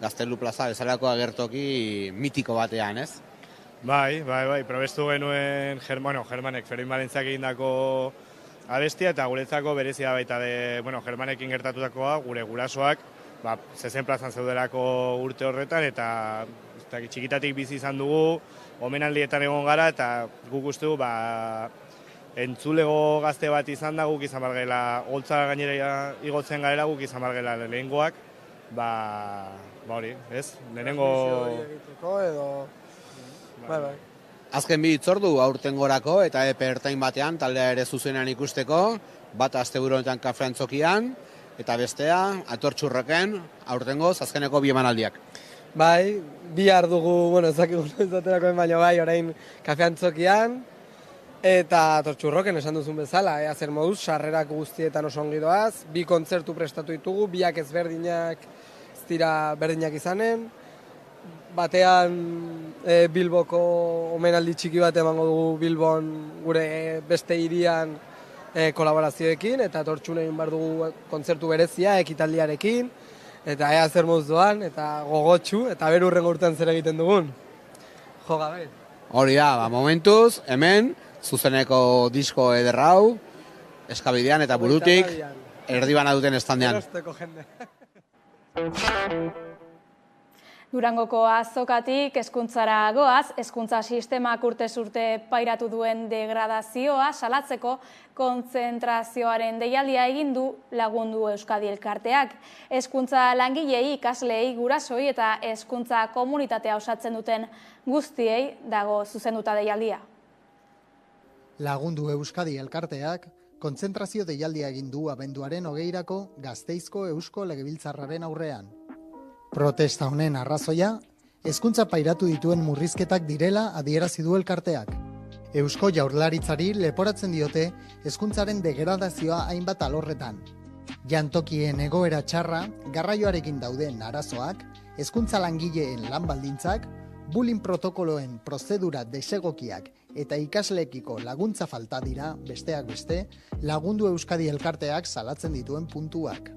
Gaztelu plaza bezalako agertoki mitiko batean, ez? Bai, probestu genuen Germanek Fermin Valentziak egindako abestia eta guretzako berezia baita Germanekin gertatutakoa, gure gurasoak, zezen plazan zeudelako urte horretan eta txikitatik bizi izan dugu, omenaldietan egon gara eta guk uste du entzulego gazte bat izan da, guk izan bargela, holtza gainera igotzen garela, guk izan bargela lehenengoak, hori, ez? Lehenengo... Azken bi hitzordu aurtengorako eta epe ertain batean taldea ere zuzenean ikusteko, bat asteburu honetan Kafe Antzokian eta bestea Atortxurroken aurtengoz azkeneko bi emanaldiak. Bai, bihar dugu, ezakigun ezaterakoen baino orain Kafe Antzokian eta Atortxurroken esan duzun bezala, zer moduz, sarrerak guztietan oso ongi doaz, bi kontzertu prestatu ditugu, biak ezberdinak ez dira berdinak izanen, batean Bilboko omenaldi txiki bat emango dugu Bilbon gure beste hirian kolaborazioekin eta Tortxunein bar dugu kontzertu berezia ekitaldiarekin eta ea zer moduz doan eta gogotsu eta berurren urtean zer egiten dugun. Jo gabe. Hori da, momentuz, hemen, zuzeneko disko ederra hau, eskabidean eta burutik, erdibana duten estandean. Erosteko jende. Durangoko azokatik hezkuntzara goaz, hezkuntza sistemak urtez urte pairatu duen degradazioa salatzeko kontzentrazioaren deialdia egin du Lagundu Euskadi elkarteak. Hezkuntza langilei, ikasleei, gurasoi eta hezkuntza komunitatea osatzen duten guztiei dago zuzenduta deialdia. Lagundu Euskadi elkarteak kontzentrazio deialdia egin du abenduaren 20irako Gasteizko Eusko Legebiltzarraren aurrean. Protesta honen arrazoia, hezkuntza pairatu dituen murrizketak direla adierazi du elkarteak. Eusko Jaurlaritzari leporatzen diote hezkuntzaren degradazioa hainbat alorretan. Jantokien egoera txarra, garraioarekin dauden arazoak, hezkuntza langileen lan baldintzak, bullying protokoloen prozedura desegokiak eta ikasleekiko laguntza falta dira, besteak beste, Lagundu Euskadi elkarteak salatzen dituen puntuak.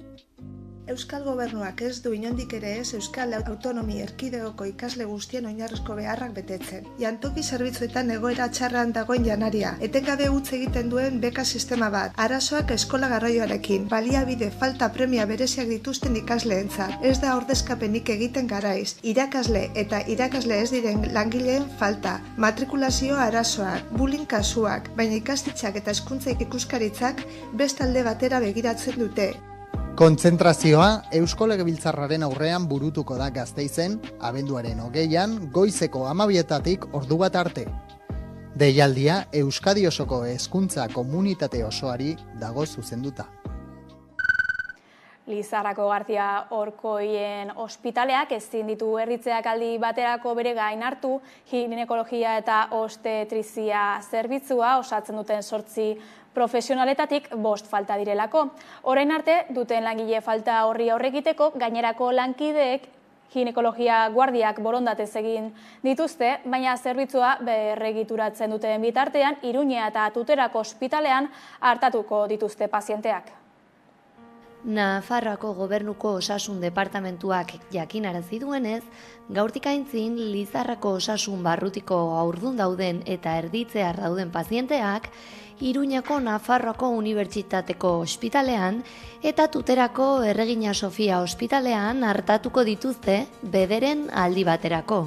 Euskal Gobernuak ez du inondik ere ez Euskal Autonomi Erkidegoko ikasle guztien oinarrizko beharrak betetzen. Jantoki zerbitzuetan egoera txarran dagoen janaria, etengabe utz egiten duen beka sistema bat, arazoak eskola garraioarekin, baliabide falta premia bereziak dituzten ikasleentzat, ez da ordezkapenik egiten garaiz, irakasle eta irakasle ez diren langileen falta, matrikulazio arazoak, bullying kasuak, baina ikastetxeak eta hezkuntza ikuskaritzak bestalde batera begiratzen dute. Kontzentrazioa Eusko Legebiltzarraren aurrean burutuko da Gasteizen, abenduaren 20an, goizeko 12etatik ordu bat arte. Deialdia Euskadi osoko hezkuntza komunitate osoari dago zuzenduta. Lizarrako Gartzia Orkoien ospitaleak ezin ditu herritzeak aldi baterako bere gain hartu ginekologia eta obstetrizia zerbitzua osatzen duten 8 profesionaletatik 5 falta direlako. Orain arte duten langile falta horri aurre egiteko gainerako lankideek ginekologia guardiak borondatez egin dituzte, baina zerbitzua berregituratzen duten bitartean Iruña eta Tuterako ospitalean hartatuko dituzte pazienteak. Nafarroako Gobernuko Osasun Departamentuak jakinarazi duenez, gaurtik aintzin Lizarrako Osasun Barrutiko haurdun dauden eta erditzear dauden pazienteak Iruñako Nafarroako Unibertsitateko ospitalean eta Tuterako Erregina Sofia ospitalean hartatuko dituzte bederen aldi baterako.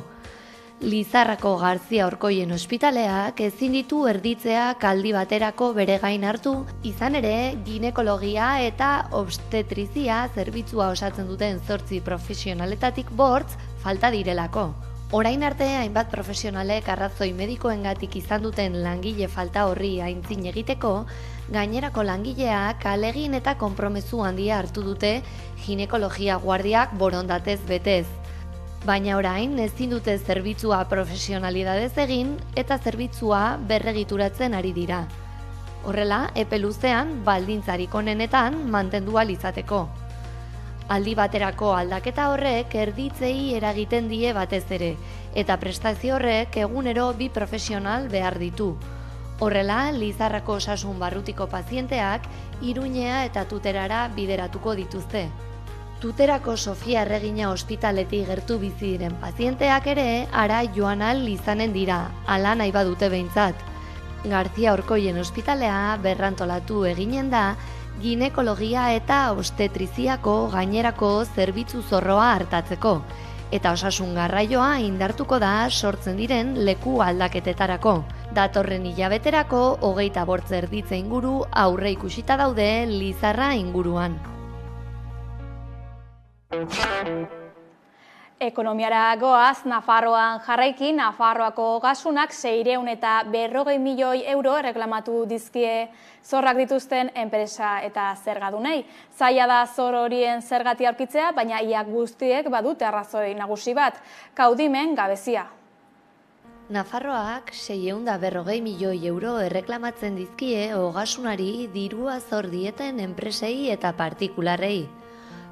Lizarrako Gartzia Orkoien ospitaleak ezin ditu erditzeak aldi baterako bere gain hartu, izan ere ginekologia eta obstetrizia zerbitzua osatzen duten 8 profesionaletatik 5 falta direlako. Orain arte hainbat profesionalek arrazoi medikoengatik izan duten langile falta horri aintzin egiteko, gainerako langileak ahalegin eta konpromezu handia hartu dute ginekologia guardiak borondatez betez. Baina orain ezin dute zerbitzua profesionalidadez egin eta zerbitzua berregituratzen ari dira. Horrela, epe luzean baldintzarik onenetan mantendu ahal izateko. Aldi baterako aldaketa horrek erditzei eragiten die batez ere, eta prestazio horrek egunero 2 profesional behar ditu. Horrela, Lizarrako Osasun Barrutiko pazienteak Iruñea eta Tuterara bideratuko dituzte. Tuterako Sofia Erregina ospitaletik gertu bizi diren pazienteak ere ara joan ahal izanen dira, hala nahi badute behintzat. García Orkoien ospitalea berrantolatu eginen da, ginekologia eta obstetriziako gainerako zerbitzu zorroa hartatzeko, eta osasun garraioa indartuko da sortzen diren leku aldaketetarako. Datorren hilabeterako 25 erditze inguru aurre ikusita daude Lizarra inguruan. Ekonomiara goaz, Nafarroan jarraiki, Nafarroako gasunak 640 milioi euro erreklamatu dizkie zorrak dituzten enpresa eta zergadunei. Zaila da zor horien zergatia aurkitzea, baina ia guztiek badute arrazoi nagusi bat, kaudimen gabezia. Nafarroak 640 milioi euro erreklamatzen dizkie ogasunari dirua zor dieten enpresei eta partikularrei.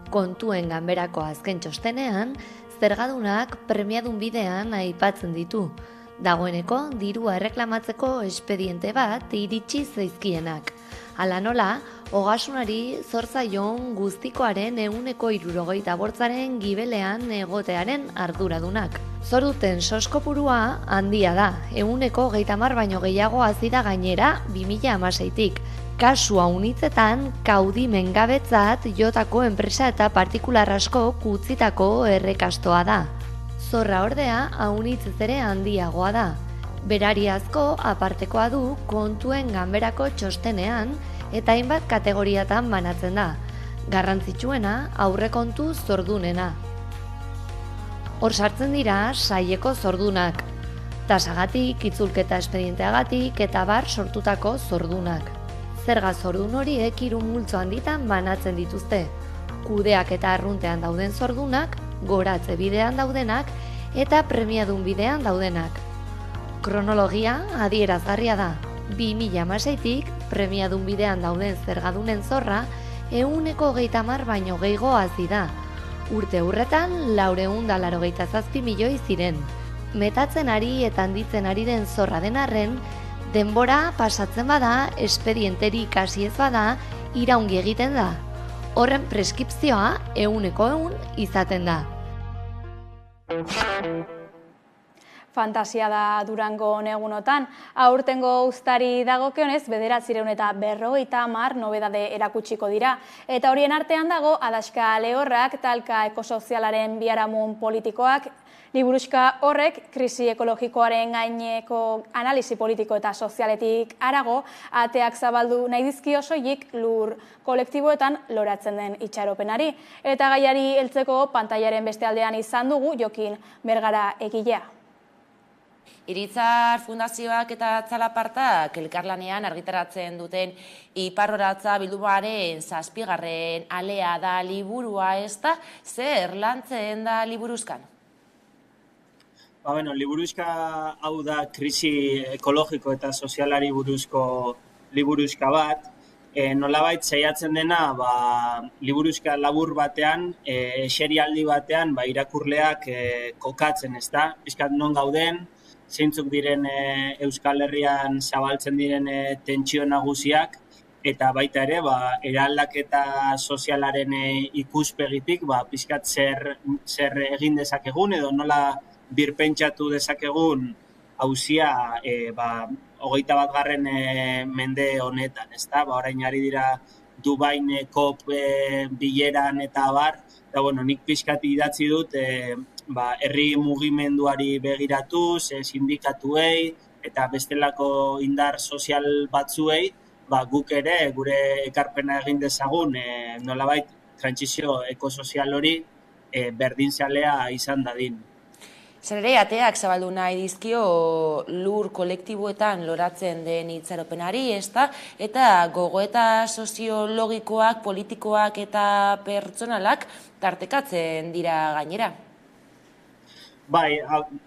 Kontuen ganberako azken txostenean, zergadunak premiadun bidean aipatzen ditu. Dagoeneko dirua erreklamatzeko espediente bat iritsi zaizkienak. Hala nola, ogasunari zor zaion guztikoaren 168 gibelean egotearen arduradunak. Zor duten soskopurua handia da, 130 baino gehiago hazi da gainera 2016tik. Kasua unitzetan kaudimen gabetzat jotako enpresa eta partikular asko kutzitako errekastoa da. Zorra ordea haunitzez ere handiagoa da. Berariazko apartekoa du kontuen ganberako txostenean eta hainbat kategoriatan banatzen da. Garrantzitsuena aurrekontu zordunena. Hor sartzen dira saileko zordunak. Tasagatik, itzulketa espedienteagatik eta bar sortutako zordunak. Zerga zordun horiek 3 multzo handitan banatzen dituzte. Kudeak eta arruntean dauden zordunak, goratze bidean daudenak eta premiadun bidean daudenak. Kronologia adierazgarria da. 2016tik premiadun bidean dauden zergadunen zorra 130 baino gehiago hazi da. Urte hurretan 487 milioi ziren. Metatzen ari eta handitzen ari den zorra den arren, denbora pasatzen bada, espedienterik hasi ez bada, iraungi egiten da. Horren preskripzioa 100% izaten da. Fantasia da Durango egunotan. Aurtengo uztari dagokionez 950 nobedade erakutsiko dira. Eta horien artean dago Adaxka lehorrak, talka ekosozialaren biharamun politikoak, liburuxka horrek krisi ekologikoaren gaineko analisi politiko eta sozialetik harago ateak zabaldu nahi dizkio soilik lur kolektiboetan loratzen den itxaropenari. Eta gaiari heltzeko pantailaren beste aldean izan dugu Jokin Bergara egilea. Iritzar Fundazioak eta Txalapartak elkarlanean argitaratzen duten Iparroratza bildumaren 7. alea da liburua, ez da? Zer lantzen da liburuzkan? Liburuzka hau da krisi ekologiko eta sozialari buruzko liburuzka bat. Nolabait saiatzen dena, liburuzka labur batean, eserialdi batean, irakurleak kokatzen, ez da? Pixkat non gauden, zeintzuk diren Euskal Herrian zabaltzen diren tentsio nagusiak, eta baita ere, eraldaketa sozialaren ikuspegitik, pixkat zer egin dezakegun, edo nola birpentsatu dezakegun auzia 21. Mende honetan, ez da? Orain ari dira Dubain COP bileran eta abar, eta nik pixkat idatzi dut, herri mugimenduari begiratuz, sindikatuei eta bestelako indar sozial batzuei, guk ere gure ekarpena egin dezagun, nolabait trantsizio ekosozial hori berdinzalea izan dadin. Zer ere, ateak zabaldu nahi dizkio lur kolektiboetan loratzen den itxaropenari, ez da? Eta gogoeta soziologikoak, politikoak eta pertsonalak tartekatzen dira gainera.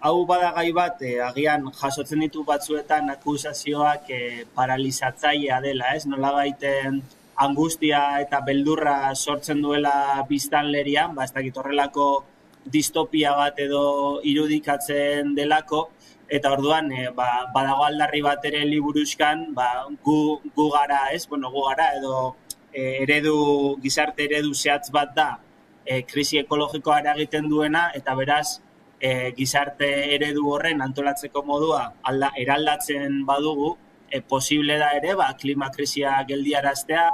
Hau badagai bat, agian jasotzen ditu batzuetan akusazioak paralizatzailea dela, ez? Nolabait angustia eta beldurra sortzen duela biztanlerian, ez dakit horrelako distopia bat edo irudikatzen delako, eta orduan badago aldarri bat ere liburuzkan, gu gara, ez? Gu gara edo gizarte eredu zehatz bat da, krisi ekologikoa eragiten duena, eta beraz, gizarte eredu horren antolatzeko modua eraldatzen badugu, posible da ere, klima krisia geldiaraztea,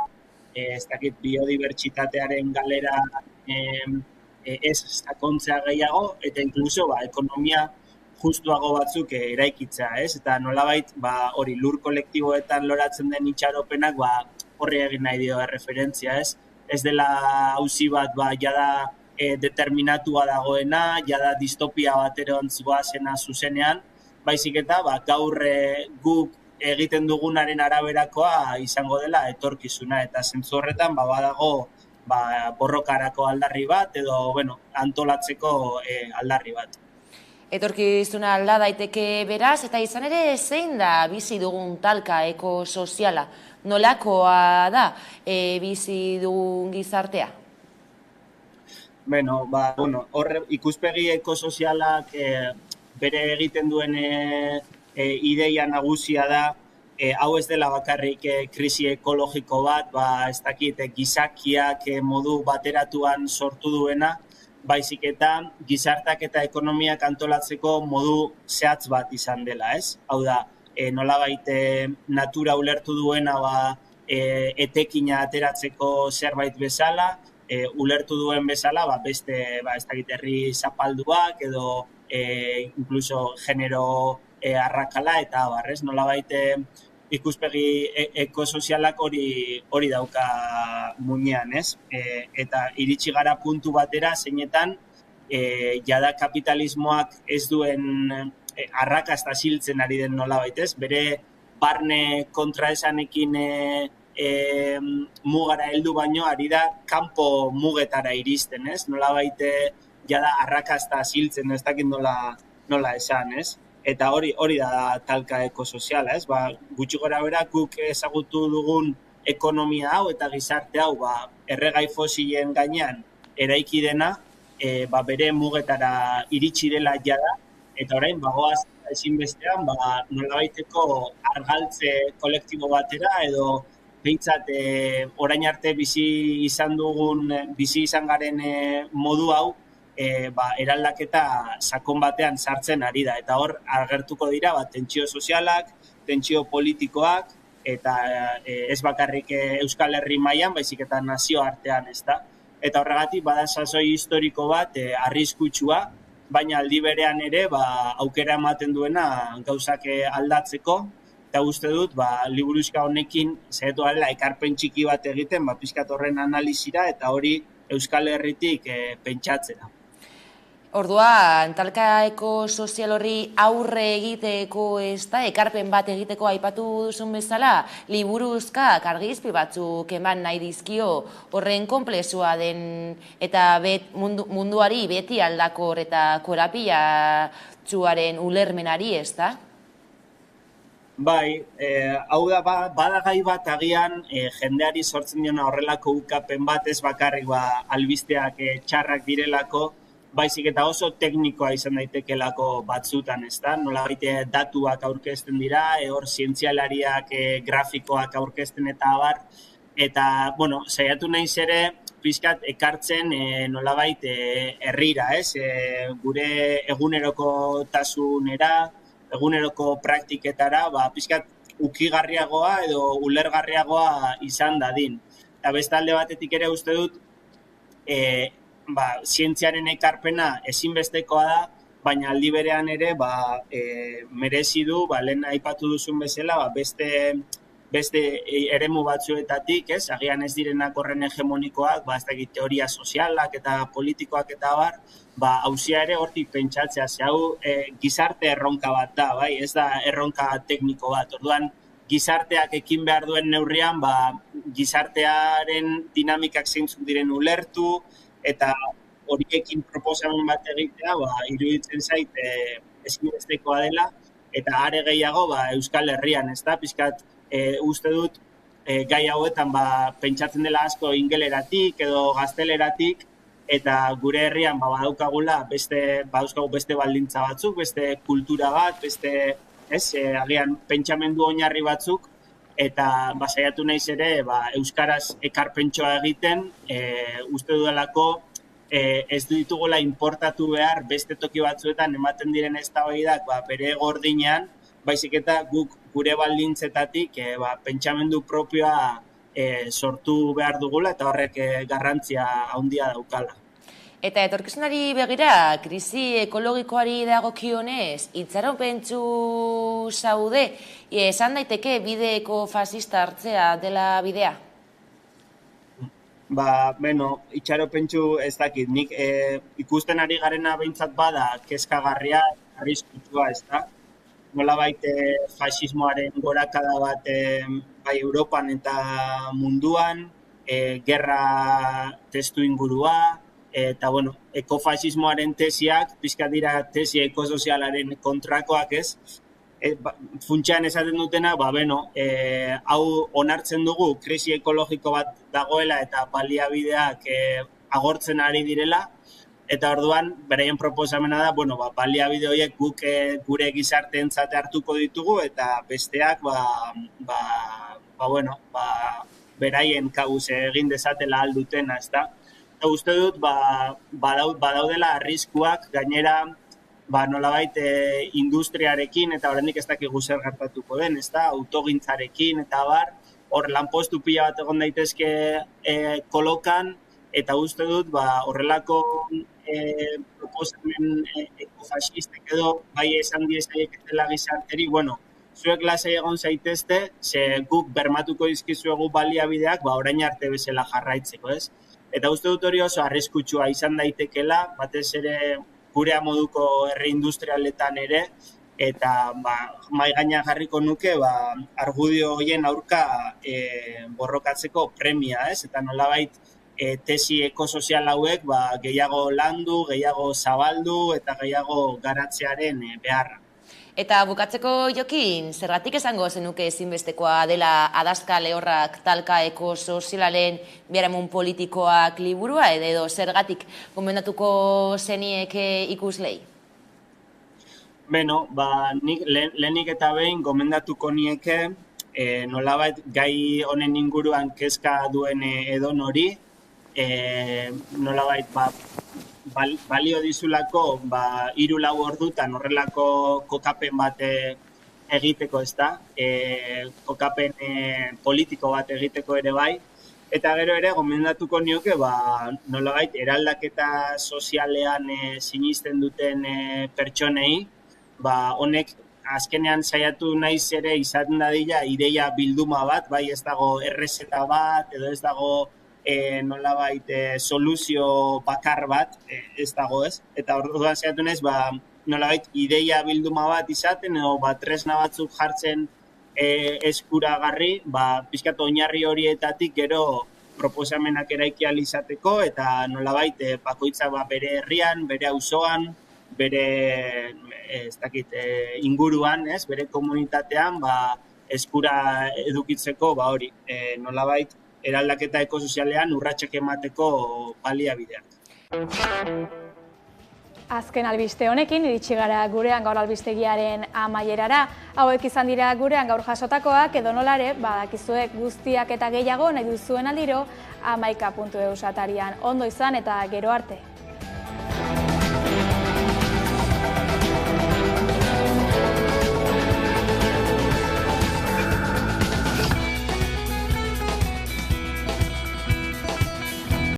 ez dakit biodibertsitatearen galera ez sakontzea gehiago, eta inkluso ekonomia justuago batzuk eraikitzea, ez? Eta nolabait, hori lur kolektiboetan loratzen den itxaropenak, horri egin nahi dio referentzia, ez? Ez dela auzi bat, jada determinatua dagoena, jada distopia baterontz goazena zuzenean, baizik eta gaur guk egiten dugunaren araberakoa izango dela etorkizuna, eta zentzu horretan badago borrokarako aldarri bat, edo antolatzeko aldarri bat. Etorkizuna alda daiteke beraz, eta izan ere zein da bizi dugun talka ekosoziala? Nolakoa da bizi dugun gizartea? Hor ikuspegi ekosozialak bere egiten duen ideia nagusia da, hau ez dela bakarrik krisi ekologiko bat, ez dakit gizakiak modu bateratuan sortu duena, baizik eta gizartak eta ekonomiak antolatzeko modu zehatz bat izan dela, ez? Hau da, nolabait natura ulertu duena etekina ateratzeko zerbait bezala, ulertu duen bezala beste ez dakit herri zapalduak edo incluso genero arrakala eta barrez, nolabait ikuspegi ekosozialak hori dauka muinean, ez? Eta iritsi gara puntu batera zeinetan jada kapitalismoak ez duen arrakasta siltzen ari den nolabait, ez? Bere barne kontraesanekin mugara heldu baino ari da kanpo mugetara iristen, ez? Nolabait jada arrakasta siltzen, ez dakit nola esan, ez? Eta hori da talka ekosoziala, ez? Gutxi gora bera, guk ezagutu dugun ekonomia hau eta gizarte hau erregai fosilen gainean eraiki dena, bere mugetara iritsi dela jada, eta orain bagoaz ezinbestean nolabaiteko argaltze kolektibo batera edo behintzat orain arte bizi izan garen modu hau eraldaketa sakon batean sartzen ari da. Eta hor agertuko dira tentsio sozialak, tentsio politikoak, eta ez bakarrik Euskal Herri mailan, baizik eta nazio artean, ez da. Eta horregatik bada sasoi historiko bat arriskutsua, baina aldi berean ere aukera ematen duena gauzak aldatzeko, eta uste dut liburuxka honekin zaitu garela ekarpen txiki bat egiten pixkat horren analizira eta hori Euskal Herritik pentsatzera. Orduan, talka ekosozial horri aurre egiteko ekarpen bat egiteko aipatu duzun bezala, liburuzkak argizpi batzuk eman nahi dizkio horren konplexua den eta munduari beti aldakor eta korapilatsuaren ulermenari, ez da? Bai, hau da, badagai bat agian jendeari sortzen diona horrelako ukapen bat, ez bakarrik albisteak txarrak direlako, baizik eta oso teknikoa izan daitekelako batzutan, ez da? Nolabait datuak aurkezten dira, hor zientzialariak grafikoak aurkezten eta abar, eta, saiatu naiz ere, pixkat ekartzen nolabait herrira, ez? Gure eguneroko tasunera, eguneroko praktiketara, pixkat ukigarriagoa edo ulergarriagoa izan dadin. Eta bestalde batetik ere uste dut, zientziaren ekarpena ezinbestekoa da, baina aldi berean ere merezi du, lehen aipatu duzun bezala, beste eremu batzuetatik, ez? Agian ez direnak horren hegemonikoak, ez dakit teoria sozialak eta politikoak eta bar, hauzia ere hortik pentsatzea, hau gizarte erronka bat da, bai? Ez da erronka tekniko bat. Orduan, gizarteak ekin behar duen neurrian, gizartearen dinamikak zeintzuk diren ulertu, eta horiekin proposamen bat egitea, iruditzen zait ezinbestekoa dela, eta are gehiago Euskal Herrian, ez da, pixkat uste dut gai hauetan pentsatzen dela asko ingeleratik edo gazteleratik, eta gure herrian badaukagula beste baldintza batzuk, beste kultura bat, beste agian pentsamendu oinarri batzuk, eta saiatu naiz ere euskaraz ekarpentsoa egiten, uste dudalako ez ditugula importatu behar beste toki batzuetan ematen diren eztabaidak bere gordinean, baizik eta guk gure baldintzetatik pentsamendu propioa sortu behar dugula eta horrek garrantzia handia daukala. Eta etorkizunari begira, krisi ekologikoari dagokionez, itxaropentsu zaude, esan daiteke bide ekofasista hartzea dela bidea? Itxaropentsu ez dakit, nik ikusten ari garena behintzat bada kezkagarria, arriskutsua ez da. Nolabait fasismoaren gorakada bat bai Europan eta munduan, gerra testu ingurua, eta ekofasismoaren tesiak, pixka dira tesi ekosozialaren kontrakoak ez, funtsean esaten dutena, hau onartzen dugu krisi ekologiko bat dagoela eta baliabideak agortzen ari direla, eta orduan, beraien proposamena da, baliabide horiek guk gure gizarteentzat hartuko ditugu, eta besteak, beraien kabuz egin dezatela aldutena, ez da. Eta uste dut, badaudela arriskuak, gainera, nolabait industriarekin, eta oraindik ez dakigu zer gertatuko den, ez da, autogintzarekin, eta hor lanpostu pila bat egon daitezke kolokan, eta uste dut, horrelako proposamen ekofasistek edo bai esan diezaiek ez dela gizarteri, zuek lasai egon zaitezte, ze guk bermatuko dizkizuegu baliabideak, orain arte bezala jarraitzeko, ez? Eta uste dut hori oso arriskutsua izan daitekela, batez ere gure moduko herri industrialetan ere, eta mahai gainean jarriko nuke argudio horien aurka borrokatzeko premia, ez? Eta nolabait tesi ekosozial hauek gehiago landu, gehiago zabaldu eta gehiago garatzearen beharra. Eta bukatzeko Jokin, zergatik esango zenuke ezinbestekoa dela Adaxka Lehorrak talka ekosozialaren biharamun politikoak liburua, edo zergatik gomendatuko zenieke ikuslei? Nik lehenik eta behin gomendatuko nieke nolabait gai honen inguruan kezka duen edon hori, nolabait balio dizulako 3-4 ordutan horrelako kokapen bat egiteko, ez da, kokapen politiko bat egiteko ere bai, eta gero ere gomendatuko nioke nolabait eraldaketa sozialean sinisten duten pertsonei, honek azkenean saiatu naiz ere izan dadila ideia bilduma bat, bai ez dago errezeta bat, edo ez dago nolabait soluzio bakar bat, ez dago ez. Eta orduan saiatu naiz, nolabait ideia bilduma bat izaten, edo tresna batzuk jartzen eskuragarri, pixkat oinarri horietatik gero proposamenak eraiki ahal izateko, eta nolabait bakoitza bere herrian, bere auzoan, bere inguruan, bere komunitatean eskura edukitzeko hori, nolabait eraldaketa ekosozialean urratsak emateko baliabideak. Azken albiste honekin iritsi gara gurean gaur albistegiaren amaierara. Hauek izan dira gurean gaur jasotakoak, edo nolare, badakizuek guztiak eta gehiago nahi duzuen aldiro 11.eus atarian. Ondo izan eta gero arte.